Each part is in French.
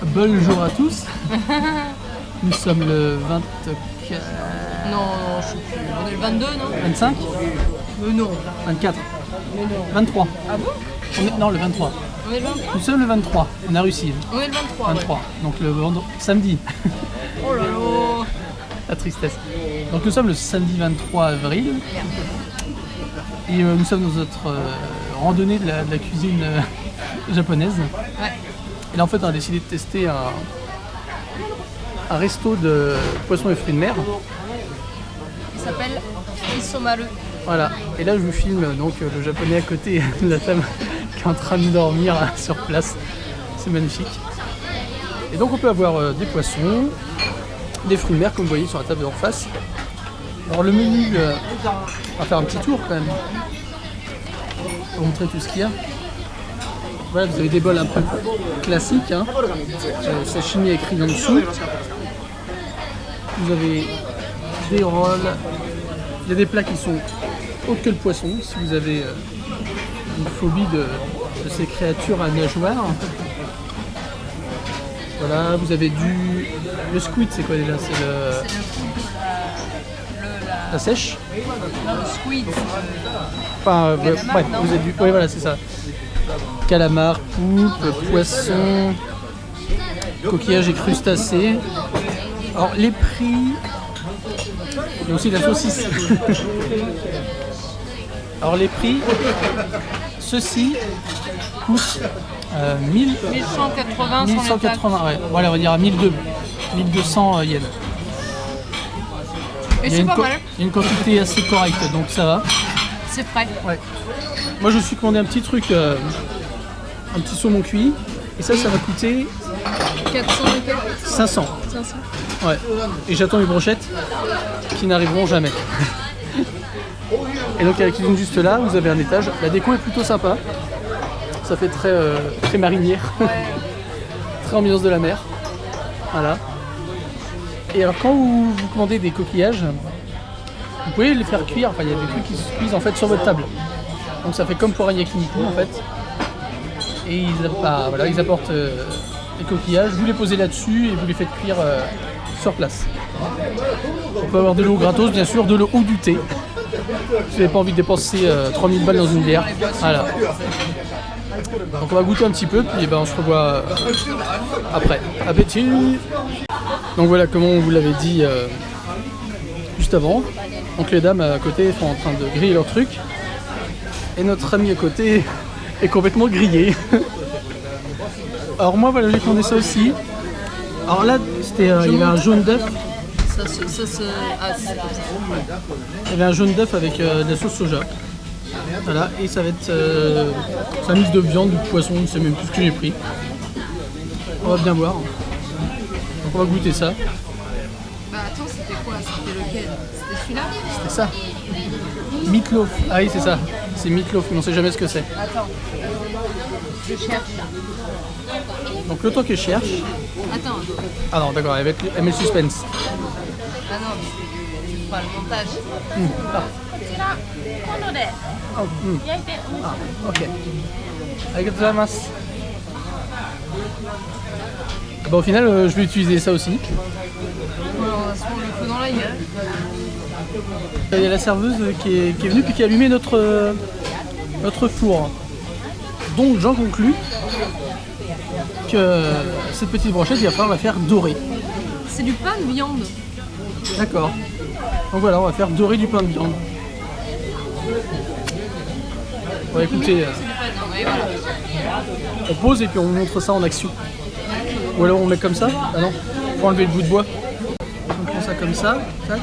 Bonjour à tous. Nous sommes le 24... Non, je sais plus. On est le 22, non? 25 Non. 24 Mais non. 23 Ah bon? Non, le 23. On est le 23. Nous sommes le 23. On a réussi. On est le 23. 23. Ouais. Donc le samedi. Oh là là. La tristesse. Donc nous sommes le samedi 23 avril. Et nous sommes dans notre randonnée de la cuisine japonaise. Ouais. Et là en fait on a décidé de tester un resto de poissons et fruits de mer. Il s'appelle Isomaru. Voilà. Et là je vous filme donc le japonais à côté de la table qui est en train de dormir sur place. C'est magnifique. Et donc on peut avoir des poissons, des fruits de mer comme vous voyez sur la table en face. Alors le menu, on va faire un petit tour quand même. Pour montrer tout ce qu'il y a. Voilà, vous avez des bols un peu classiques, hein. Sashimi écrit en dessous. Vous avez des rolls. Il y a des plats qui sont autres que le poisson, si vous avez une phobie de ces créatures à nageoires. Voilà, vous avez le squid, c'est quoi déjà? C'est la sèche. Non, le squid. Enfin, Calamar, bref, non? vous avez oui, voilà, c'est ça. Calamar, poulpe, poisson, coquillages et crustacés. Alors, les prix. Il y a aussi la saucisse. Alors, les prix. Ceci coûte 1180 1180, ouais. Voilà, on va dire à 1200 yens. Et c'est pas mal. Il y a une quantité assez correcte, donc ça va. C'est frais. Ouais. Moi, je me suis commandé un petit truc, un petit saumon cuit. Et ça va coûter 400 et quelques. 500. 500. Ouais. Et j'attends les brochettes qui n'arriveront jamais. Et donc, à la cuisine juste là, vous avez un étage. La déco est plutôt sympa. Ça fait très marinière. Ouais. Très ambiance de la mer. Voilà. Et alors, quand vous commandez des coquillages, vous pouvez les faire cuire. Enfin, il y a des trucs qui se cuisent en fait sur votre table. Donc, ça fait comme pour un yakiniku en fait. Et ils apportent les coquillages, vous les posez là-dessus et vous les faites cuire sur place. On peut avoir de l'eau gratos, bien sûr, de l'eau ou du thé. Si vous n'avez pas envie de dépenser 3000 balles dans une bière. Voilà. Donc on va goûter un petit peu, puis on se revoit après. Appétit. Donc voilà, comme on vous l'avait dit juste avant. Donc les dames à côté sont en train de griller leur truc. Et notre ami à côté est complètement grillé. Alors moi voilà, j'ai commandé ça aussi. Alors là, il y avait un jaune d'œuf. Ah, c'est comme ça. Il y avait un jaune d'œuf avec de la sauce soja. Voilà, et ça va être un mix de viande, de poisson, c'est même plus ce que j'ai pris. On va bien voir. Donc on va goûter ça. Bah attends, c'était quoi? C'était lequel? C'était celui-là? C'était ça. Meatloaf. Ah oui, c'est ça. C'est meatloaf, mais on sait jamais ce que c'est. Attends. Je cherche. Donc le temps qu'elle cherche. Attends. Ah non, d'accord, elle met le suspense. Ah non, tu feras le montage. Ah. Oh, ah, ok. Arigatou gozaimasu. Bon, au final, je vais utiliser ça aussi. Alors, on va se prendre le feu dans la gueule. Il y a la serveuse qui est venue puis qui a allumé notre four. Donc j'en conclus que cette petite brochette, il va falloir la faire dorer. C'est du pain de viande. D'accord. Donc voilà, on va faire dorer du pain de viande. On va écouter. C'est du pain de viande, et voilà. On pose et puis on montre ça en action. Ou alors on met comme ça. Ah non, faut enlever le bout de bois. On prend ça comme ça. Tac.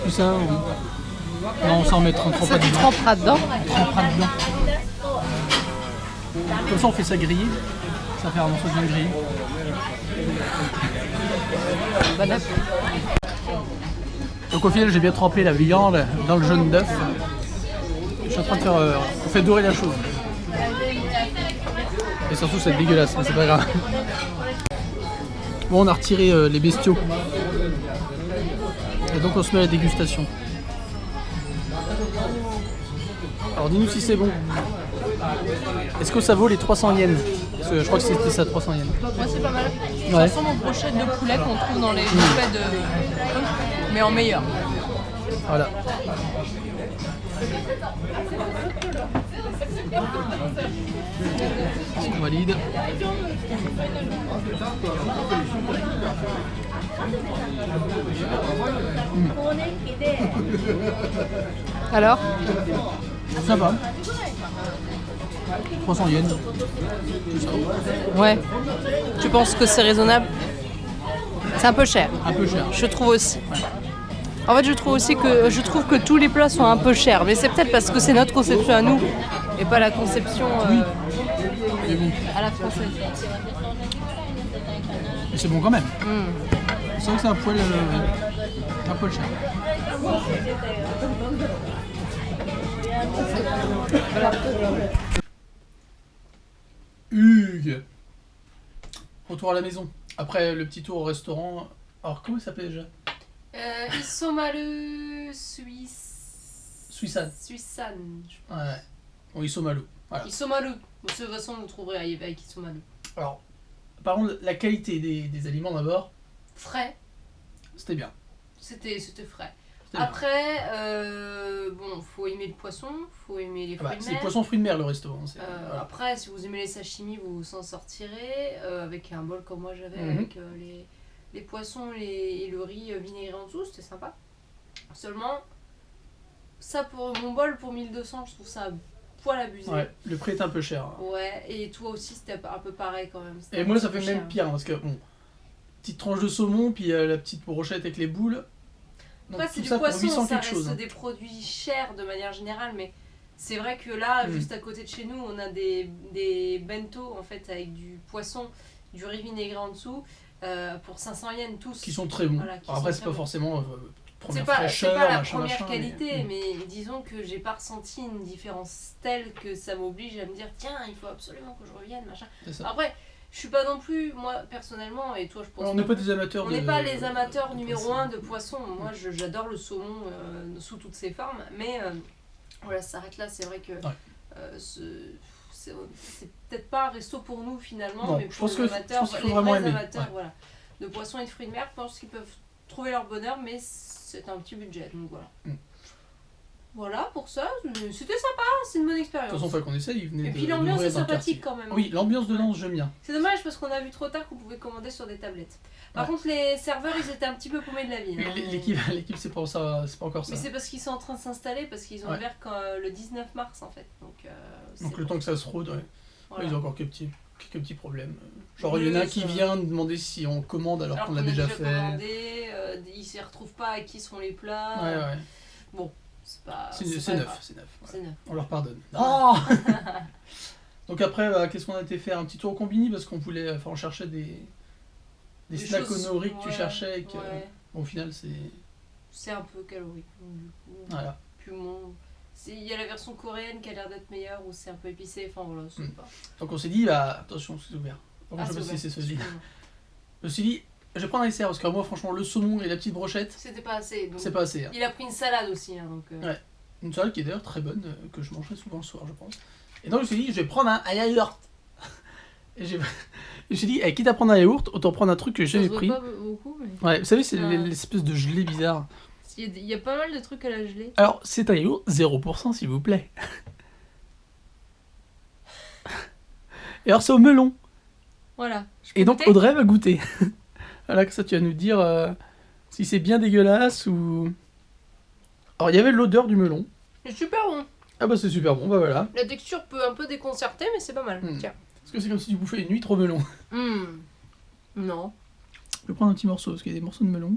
Tout ça. Non, on s'en met 33 Ça, pas tu dedans. tremperas dedans. On trempera dedans. Comme ça on fait ça griller. Ça va faire un morceau de viande grillé. Bon appétit. Donc au final j'ai bien trempé la viande dans le jaune d'œuf. Je suis en train de faire... on fait dorer la chose. Et surtout c'est dégueulasse, mais c'est pas grave. Bon, on a retiré les bestiaux. Et donc on se met à la dégustation. Alors dis-nous si c'est bon. Est-ce que ça vaut les 300 yens? Parce que je crois que c'était ça, 300 yens. Moi, c'est pas mal. Ça Ouais. ressemble aux brochettes de poulet qu'on trouve dans les buffets de... mais en meilleur. Voilà. On valide. Alors? Sympa. 300 yens. Ouais. Tu penses que c'est raisonnable? C'est un peu cher. Un peu cher. Je trouve aussi. En fait, je trouve que tous les plats sont un peu chers, mais c'est peut-être parce que c'est notre conception à nous et pas la conception Mais bon, à la française. mais c'est bon quand même. Mm. C'est vrai que c'est un poil cher. Hugues. Retour à la maison. Après le petit tour au restaurant. Alors comment il s'appelait déjà? Isomalu Suisse. Suissan. je- Ouais. Bon, Isomalu. Voilà. Isomalu. De toute façon, vous trouverez avec Isomalu. Alors, par contre, la qualité des aliments d'abord, Frais. c'était bien. C'était frais. C'était bien. Après, bon, faut aimer le poisson, faut aimer les Ah bah, fruits de c'est mer. poisson fruits de mer le resto. Hein, voilà. Après, si vous aimez les sashimi, vous vous en sortirez avec un bol comme moi j'avais, Mhm. avec les poissons et le riz vinaigré en dessous, c'était sympa. Seulement, ça pour mon bol pour 1200, je trouve ça un poil abusé. Ouais, le prix est un peu cher. Hein. Ouais, et toi aussi c'était un peu pareil quand même. C'était Et un moi, petit ça peu fait cher. même pire, hein, parce que, bon, petite tranche de saumon, puis la petite brochette avec les boules. Donc, Après, c'est tout du ça pour poisson, 800 ça quelque reste chose. Hein. des produits chers de manière générale, mais c'est vrai que là, Mm. juste à côté de chez nous, on a des bento en fait avec du poisson, du riz vinaigré en dessous, pour 500 yens tous. Qui sont très bons. Voilà, qui Alors après, sont c'est très pas bons. forcément C'est première pas, c'est fraîcheur, pas la machin, première machin, qualité, mais- mais disons que j'ai pas ressenti une différence telle que ça m'oblige à me dire tiens, il faut absolument que je revienne, machin. C'est ça. Après, je suis pas non plus, moi personnellement, et toi je pense Alors, on non n'est pas plus, des amateurs on de... n'est pas les amateurs de numéro poisson. 1 de poisson. Moi j'adore le saumon sous toutes ses formes, mais voilà, ça s'arrête là. C'est vrai que c'est peut-être pas un resto pour nous finalement, Non, mais je pour pense les que- amateurs, je pense qu'il faut les vraiment vrais aimer, amateurs ouais. voilà, de poissons et de fruits de mer, je pense qu'ils peuvent trouver leur bonheur, mais c'est un petit budget, donc voilà. Mm. Voilà pour ça, c'était sympa, c'est une bonne De expérience. toute façon, faut qu'on essaye, il venait Et de- puis l'ambiance d'ouvrir est dans le quartier. sympathique quand même. Oui, l'ambiance dedans, j'aime bien. C'est dommage parce qu'on a vu trop tard qu'on pouvait commander sur des tablettes. Par contre, les serveurs, ils étaient un petit peu paumés de la vie. hein. L'équipe, c'est pas ça, c'est pas encore ça. Mais c'est parce qu'ils sont en train de s'installer, parce qu'ils ont Ouais. ouvert le 19 mars en fait. Donc Donc c'est le temps que ça se rôde, ouais. voilà. Ils ont encore quelques petits problèmes. Genre, Oui, il y en a un oui, qui ça- vient demander si on commande alors qu'on l'a déjà fait. commandé, ils ne se retrouvent pas à qui sont les plats. Ouais, ouais. Bon, c'est pas. C'est pas neuf, grave. c'est neuf. Voilà. C'est neuf. On leur pardonne. Ouais. Oh Donc après, qu'est-ce qu'on a été faire? Un petit tour au combini parce qu'on voulait, enfin, on cherchait des Des snacks choses- honorés que tu ouais, cherchais et que, ouais. bon, au final, c'est... C'est un peu calorique. Donc, du coup, Voilà. puis bon, il y a la version coréenne qui a l'air d'être meilleure où c'est un peu épicé. Enfin voilà, c'est pas. Donc on s'est dit, bah, attention, c'est ouvert. Par contre, je sais pas ouvert, si c'est celui-là. excuse-moi. Je me suis dit, je vais prendre un dessert parce que moi, franchement, le saumon et la petite brochette, C'était pas assez. Donc, c'est pas assez. Hein. il a pris une salade aussi. Hein, donc, Ouais. Une salade qui est d'ailleurs très bonne, que je mangerai souvent le soir, je pense. Et donc je me suis dit, je vais prendre un yaourt. Et je me suis dit, quitte à prendre un yaourt, autant prendre un truc que j'ai ça jamais se voit pris. pas beaucoup, mais Ouais, vous savez, c'est Ouais. l'espèce de gelée bizarre. il y a pas mal de trucs à la gelée. Alors, c'est un yaourt 0%, s'il vous plaît. Et alors, c'est au melon. Voilà. Je Et peux donc, goûter Audrey va goûter. Voilà, que ça, tu vas nous dire si c'est bien dégueulasse ou... Alors, il y avait l'odeur du melon. C'est super bon. Ah bah, c'est super bon, bah voilà. La texture peut un peu déconcerter, mais c'est pas mal. Hmm. Tiens. Parce que c'est comme si tu bouffais une huître au melon. Non. Je vais prendre un petit morceau, parce qu'il y a des morceaux de melon.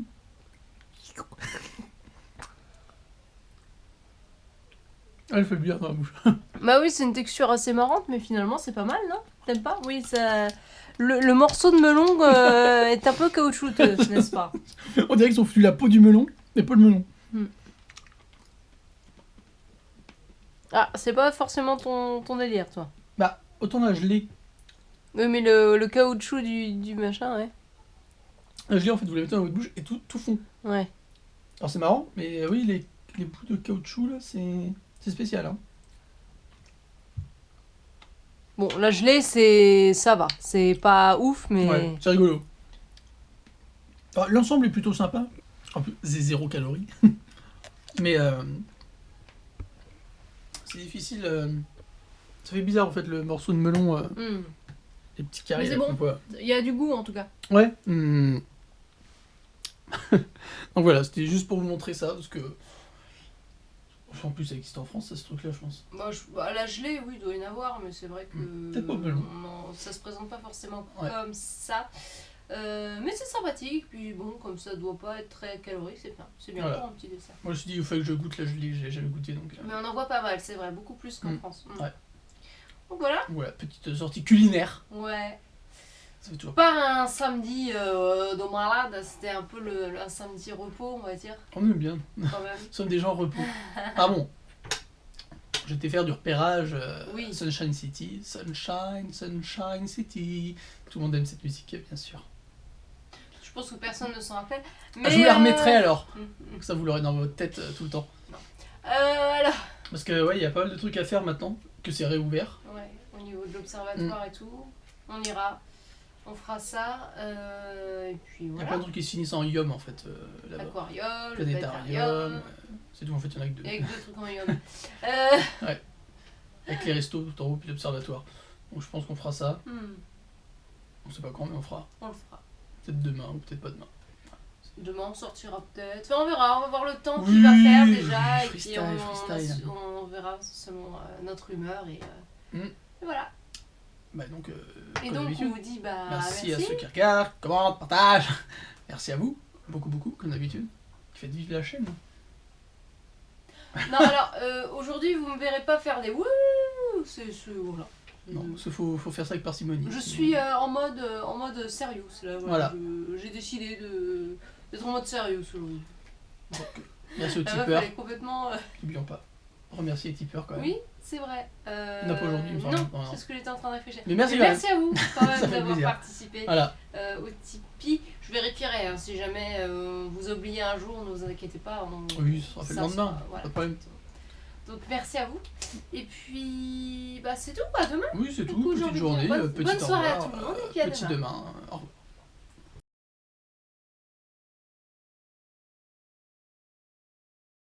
Ah, elle fait bien dans la bouche. Bah oui, c'est une texture assez marrante, mais finalement c'est pas mal, non? T'aimes pas? Oui, ça. Le morceau de melon est un peu caoutchouteux, n'est-ce pas? On dirait qu'ils ont foutu la peau du melon, mais pas le melon. Ah, c'est pas forcément ton délire, toi. Bah, autant la gelée. Oui, mais le caoutchouc du machin, ouais. La gelée, en fait, vous la mettez dans votre bouche et tout fond. Ouais. Alors c'est marrant, mais oui, les bouts de caoutchouc, là, c'est spécial. Hein. Bon, la gelée, ça va. C'est pas ouf, mais... Ouais, c'est rigolo. Alors, l'ensemble est plutôt sympa. En plus, c'est 0 calories. Mais c'est difficile. Ça fait bizarre, en fait, le morceau de melon, les petits carrés. Mais c'est là, bon. qu'on voit. Il y a du goût, en tout cas. Ouais. Donc voilà, c'était juste pour vous montrer ça, parce que... En plus, ça existe en France, ce truc-là, je pense. La gelée, oui, il doit y en avoir, mais c'est vrai que... Peut-être pas au melon. Ça se présente pas forcément Ouais. comme ça. Mais c'est sympathique, puis bon, comme ça doit pas être très calorique, c'est bien. C'est bien Voilà. pour un petit dessert. Moi, je me suis dit, il fallait que je goûte la gelée, j'ai jamais goûté, donc... Mais on en voit pas mal, c'est vrai, beaucoup plus qu'en France. Ouais. Donc voilà. Voilà, petite sortie culinaire. Ouais. Ça fait toujours... Pas un samedi de malade, c'était un peu un samedi repos, on va dire, On aime bien. quand même. Nous sommes des gens repos. Ah bon. J'étais faire du repérage. Oui. Sunshine City. Sunshine City. Tout le monde aime cette musique, bien sûr. Je pense que personne ne s'en rappelle. Mais Ah, je vous la remettrai alors. Mm. Ça, vous l'aurez dans votre tête tout le temps. Alors, Parce que, ouais, il y a pas mal de trucs à faire maintenant. Que c'est réouvert. ouais, au niveau de l'observatoire et tout, on ira. On fera ça, et puis Il y a voilà. plein de trucs qui se finissent en yum en fait là-bas. Aquarium, Planétarium. C'est tout, en fait, il y en a que deux. avec deux trucs en yum. Avec les restos tout en haut, puis l'observatoire. Donc je pense qu'on fera ça. Hmm, On sait pas quand, mais on fera. on le fera. Peut-être demain ou peut-être pas demain. Demain on sortira peut-être. Enfin, on verra, on va voir le temps Oui, qu'il va faire déjà. Et freestyle, puis freestyle. on verra selon notre humeur. Et Mm. voilà. Bah donc, Et comme donc d'habitude. on vous dit bah, Merci à ceux qui regardent, commentent, partagent. Merci à vous, beaucoup, comme d'habitude, qui faites vivre la chaîne. Non, alors aujourd'hui vous me verrez pas faire des wouh. Voilà. Non, il faut faire ça avec parcimonie. Je suis en mode sérieux. Là, Voilà. J'ai décidé d'être en mode sérieux aujourd'hui. Merci aux La meuf, tipeurs, elle est complètement. n'oublions pas. Remercier les tipeurs quand même. Oui, c'est vrai. Il n'y en a pas aujourd'hui, il me semble. Non, c'est ce que j'étais en train de réfléchir. Mais merci, merci à vous quand Ça même fait d'avoir plaisir. participé Voilà, au Tipeee. Je vérifierai hein, si jamais vous oubliez un jour, ne vous inquiétez pas. oui, ça sera fait le lendemain, sera- voilà. pas de problème. Donc merci à vous. Et puis bah c'est tout quoi, demain. Oui, c'est Du tout, coup, j'ai petite envie de journée, dire bonne petit au soirée à revoir, tout le monde et puis à petit demain. demain.